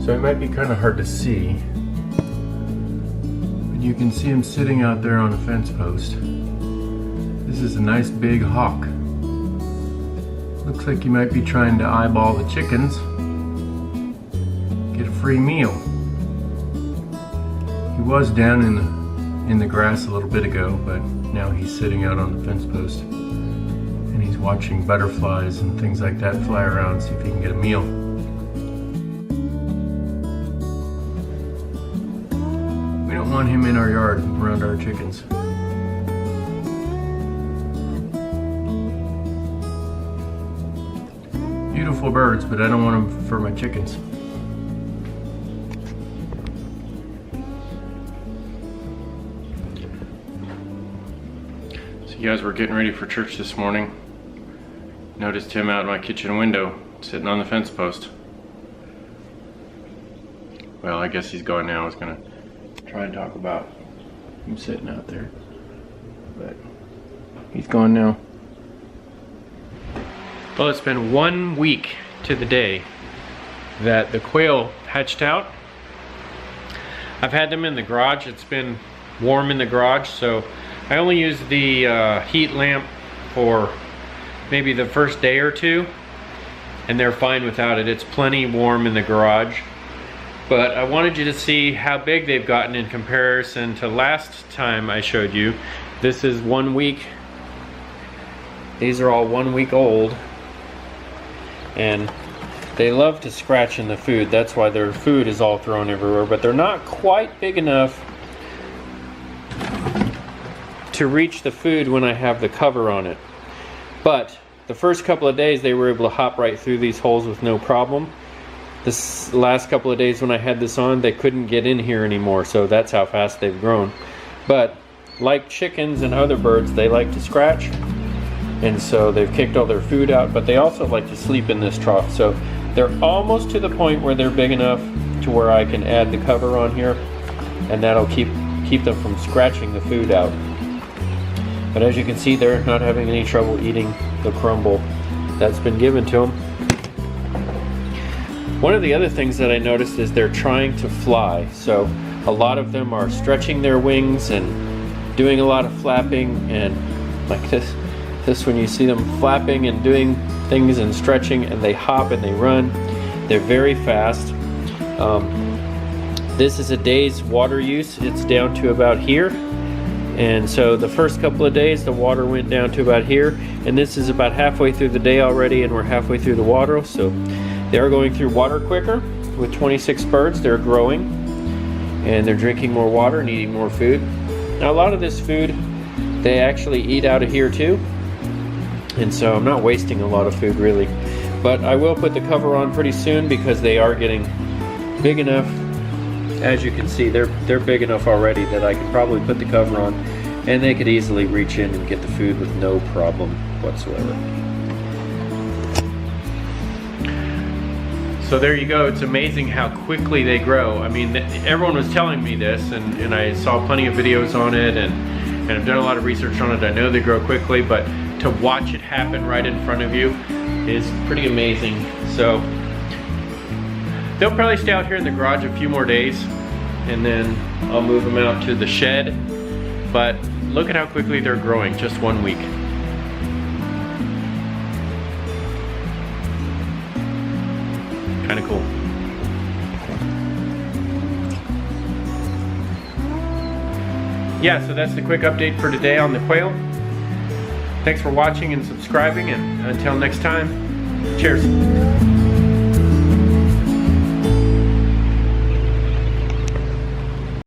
So it might be kind of hard to see, but you can see him sitting out there on a fence post. This is a nice big hawk. Looks like he might be trying to eyeball the chickens, get a free meal. He was down in the grass a little bit ago, but now he's sitting out on the fence post and he's watching butterflies and things like that fly around, see if he can get a meal. We don't want him in our yard around our chickens. Beautiful birds, but I don't want them for my chickens. So you guys were getting ready for church this morning. Noticed him out my kitchen window, sitting on the fence post. Well, I guess he's gone now. I was gonna try and talk about him sitting out there, but he's gone now. Well, it's been 1 week to the day that the quail hatched out. I've had them in the garage. It's been warm in the garage, so I only use the heat lamp for maybe the first day or two, and they're fine without it. It's plenty warm in the garage. But I wanted you to see how big they've gotten in comparison to last time I showed you. This is 1 week. These are all 1 week old. And they love to scratch in the food. That's why their food is all thrown everywhere. But they're not quite big enough to reach the food when I have the cover on it. But the first couple of days they were able to hop right through these holes with no problem. This last couple of days when I had this on, they couldn't get in here anymore. So that's how fast they've grown. But like chickens and other birds, they like to scratch. And so they've kicked all their food out, but they also like to sleep in this trough. So they're almost to the point where they're big enough to where I can add the cover on here, and that'll keep them from scratching the food out. But as you can see, they're not having any trouble eating the crumble that's been given to them. One of the other things that I noticed is they're trying to fly. So a lot of them are stretching their wings and doing a lot of flapping, and like this when you see them flapping and doing things and stretching, and they hop and they run. They're very fast. This is a day's water use. It's down to about here. And so the first couple of days the water went down to about here, and this is about halfway through the day already, and we're halfway through the water. So they are going through water quicker. With 26 birds, they're growing and they're drinking more water and eating more food. Now a lot of this food they actually eat out of here too, and so I'm not wasting a lot of food really. But I will put the cover on pretty soon because they are getting big enough. As you can see, they're big enough already that I could probably put the cover on and they could easily reach in and get the food with no problem whatsoever. So there you go. It's amazing how quickly they grow. I mean, everyone was telling me this, and I saw plenty of videos on it, and I've done a lot of research on it. I know they grow quickly, but to watch it happen right in front of you is pretty amazing. So they'll probably stay out here in the garage a few more days, and then I'll move them out to the shed. But look at how quickly they're growing, just 1 week. Kind of cool. Yeah, so that's the quick update for today on the quail. Thanks for watching and subscribing, and until next time, cheers.